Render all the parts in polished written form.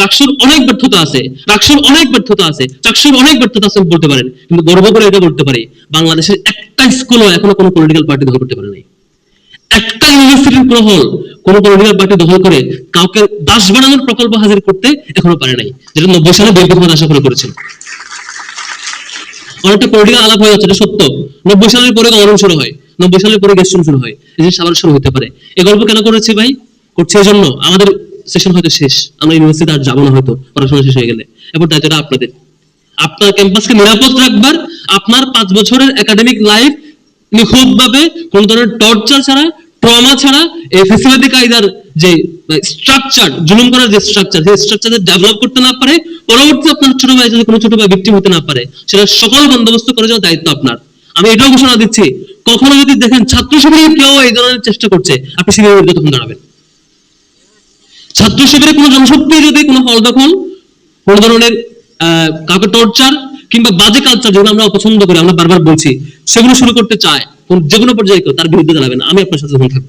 ডাকসুর অনেক ব্যর্থতা আছে, ডাকসুর অনেক ব্যর্থতা আছে, চাকসুর অনেক ব্যর্থতা আছে বলতে পারেন, কিন্তু গর্ব করে এটা বলতে পারি বাংলাদেশের একটা স্কুলও এখনো কোনো পলিটিক্যাল পার্টি দখল করতে পারে নাই। একটা ইউনিভার্সিটির প্রহল কোন পলিটিক্যাল পার্টি দখল করে কাউকে দাস বানানোর প্রকল্প হাজির করতে এখনো পারে নাই, যেটা 90 সালে বিএনপি ক্ষমতা আশা করে করেছিল। অনেকটা পলিটিক্যাল আলাপ হয়ে যাচ্ছে, এটা সত্য। 90 সালের পরে গণরুম শুরু হয়, 90 সালের পরে গেস্ট রুম শুরু হয়, এই জিনিস আবার শুরু হতে পারে। এই গল্প কেন করেছি ভাই? করছে এই জন্য আমাদের সেশন হয়তো শেষ, আমরা ইউনিভার্সিটি আর যাবো না হয়তো পড়াশোনা শেষ হয়ে গেলে। এবার দায়িত্বটা আপনাদের, আপনার ক্যাম্পাসকে নিরাপদ রাখবার, আপনার 5 বছরের একাডেমিক লাইফ নিখুঁতভাবে কোন ধরনের টর্চার ছাড়া, ট্রমা ছাড়া, এই ফ্যাসিলিটি কায়দার যে স্ট্রাকচার, জুলুম করার যে স্ট্রাকচার, সেই স্ট্রাকচার ডেভেলপ করতে না পারে, পরবর্তী আপনার ছোট ভাই যদি কোনো ছোট ভাই ভিকটিম হতে না পারে, সেটা সকল বন্দোবস্ত করে যাওয়ার দায়িত্ব আপনার। আমি এটাও ঘোষণা দিচ্ছি, কখনো যদি দেখেন ছাত্র শিবিরে কেউ এই ধরনের চেষ্টা করছে, আপনি শিবিরের বিরুদ্ধে তখন দাঁড়াবেন। ছাত্র শিবিরে কোনো জনশক্তি যদি কোনো হল দখল, কোন ধরনের কাউকে টর্চার কিংবা বাজে কালচার যেগুলো আমরা অপছন্দ করি, আমরা বারবার বলছি, সেগুলো শুরু করতে চায়, যে কোনো পর্যায়ে কেউ, তার বিরুদ্ধে দাঁড়াবেন। আমি আপনার সাথে তখন থাকবো।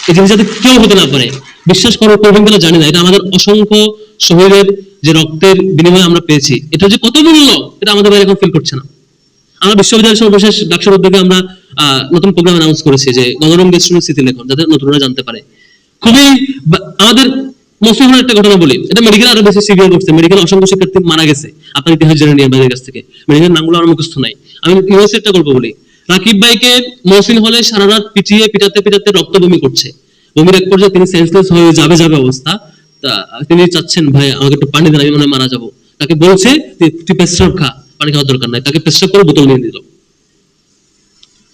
এই জিনিস যাতে কেউ হতে না পারে, বিশ্বাস করবেন কিনা জানি না, এটা আমাদের অসংখ্য শহীদের যে রক্তের বিনিময়ে আমরা পেয়েছি, এটা যে কত মূল্য, এটা আমাদের বাইরে এখন ফিল করছে না। আমরা বিশ্ববিদ্যালয়ের সর্বশেষ ডাকসুর উদ্যোগে আমরা নতুন প্রোগ্রাম অ্যানাউন্স করেছি, যে গণরুম গেস্ট রুমের স্মৃতি লেখন, যাতে নতুনরা জানতে পারে। খুবই আমাদের মুসলিমের একটা ঘটনা বলি, এটা মেডিকেল আরো বেশি সিভিয়ার করছে। মেডিকেল অসংখ্য শিক্ষার্থী মারা গেছে, আপনার ইতিহাস জেনে নিয়ে আমাদের কাছ থেকে। মেডিকেল নামগুলো আমার মুখস্থ নাই, আমি ইউনিভার্সিটি একটা গল্প বলি। রাকিব ভাইকে মহসিন হলে সারা রাত পিটাতে রক্ত বমি করছে। বমির এক পর্যায়ে তিনি সেন্সলেস হয়ে যাবে অবস্থা। তিনি চাচ্ছেন, ভাই আমাকে একটু পানি দেন, আমি মনে হয় মারা যাবো। তাকে বলছে তুই পেশাব খা, পানি খাওয়ার দরকার নাই। তাকে পেশাব করে বোতল নিয়ে দিল।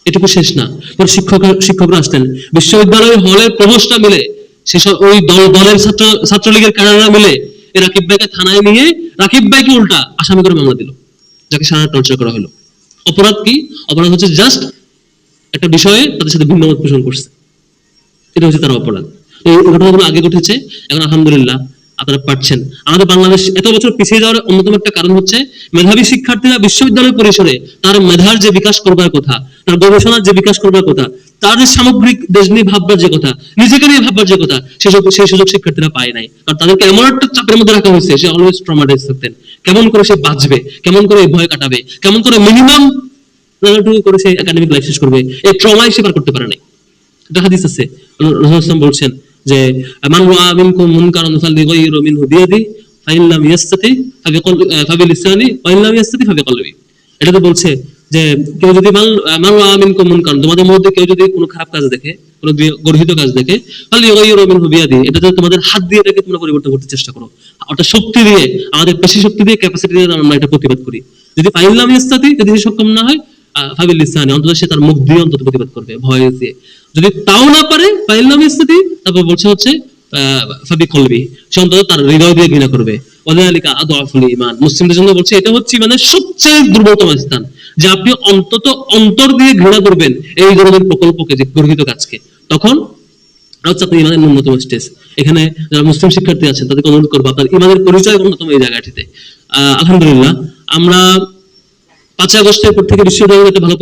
এটুকু শেষ না, শিক্ষকরা আসতেন, বিশ্ববিদ্যালয়ের হলের প্রভোস্টরা মিলে, সেসব ওই দলের ছাত্রলীগের ক্যাডাররা মিলে রাকিব ভাইকে থানায় নিয়ে রাকিব ভাইকে উল্টা আসামি করে মামলা দিল, যাকে সারা টর্চার করা হলো। অপরাধ কি? অপরাধ হচ্ছে জাস্ট একটা বিষয়ে তাদের সাথে ভিন্ন মত পোষণ করছে, এটা হচ্ছে তার অপরাধ। এই ঘটনাগুলো আগে ঘটেছে, এখন আলহামদুলিল্লাহ আপনারা পাচ্ছেন। আমাদের বাংলাদেশ এত বছর পিছিয়ে যাওয়ার অন্যতম একটা কারণ হচ্ছে মেধাবী শিক্ষার্থীরা বিশ্ববিদ্যালয় পরিসরে তার মেধার যে বিকাশ করবার কথা, তার গবেষণার যে বিকাশ করবার কথা, তার যে সামগ্রিক দেশ নিয়ে ভাববার যে কথা, নিজেকে নিয়ে ভাববার যে কথা, সেই সুযোগ শিক্ষার্থীরা পায় নাই। আর তাদেরকে এমন একটা চাপের মধ্যে রাখা হয়েছে, সে অলওয়েজ ট্রমাটাইজ থাকতেন। কেমন করে সে বাঁচবে, কেমন করে এই ভয় কাটাবে, কেমন করে মিনিমাম করে সে একাডেমিক লাইফ শেষ করবে, এই ট্রমাই সে পার করতে পারে নাই। একটা হাদিস আছে, রাসূলুল্লাহ বলছেন যে মান রাআ মিনকুম মুনকারান ফালইয়ুগহিরু মিনহু বিয়াদি ফাইন লাম ইয়াসতাতি ফাবিলিসানি ওয়া ইন লাম ইয়াসতাতি ফাবিকলবি। এটাতে বলছে যে কেউ যদি মান রাআ মিনকুম মুনকারান, তোমাদের মধ্যে কেউ যদি কোনো খারাপ কাজ দেখে, কোনো গর্হিত কাজ দেখে, ফালইয়ুগহিরু মিনহু বিয়াদি, এটাতে তোমাদের হাত দিয়ে এটাকে তোমরা পরিবর্তন করতে চেষ্টা করো। অর্থাৎ শক্তি দিয়ে, আমাদের পেশি শক্তি দিয়ে, ক্যাপাসিটি দিয়ে আমরা এটা প্রতিবাদ করি। যদি ফাইন লাম ইয়াসতাতি, যদি সক্ষম না হয়, ফাবিলিসানি, অন্তত সে তার মুখ দিয়ে অন্তত প্রতিবাদ করবে, ভয় দিয়ে। যদি তাও না পারে, ফাইলাম ইস্তাতি, তারপর বলছে হচ্ছে ফাবিকলবি, সে অন্তত তার হৃদয় দিয়ে ঘৃণা করবে। ওয়াযালিকা আদআফুল ঈমান। মুসলিমদের জন্য বলছে এটা হচ্ছে মানে সবচেয়ে দুর্বলতম স্থান, যে আপনি অন্তত অন্তর দিয়ে ঘৃণা করবেন এই ধরনের প্রকল্পকে, যে গর্হিত কাজকে। তখন হচ্ছে আপনার ইমানের ন্যূনতম স্টেজ। এখানে যারা মুসলিম শিক্ষার্থী আছেন তাদেরকে অনুরোধ করবো, আপনার ইমানের পরিচয় অন্যতম এই জায়গাটিতে। আলহামদুলিল্লাহ আমরা 5 আগস্টের পর থেকে বিশ্ববিদ্যালয়ে একটা ভালো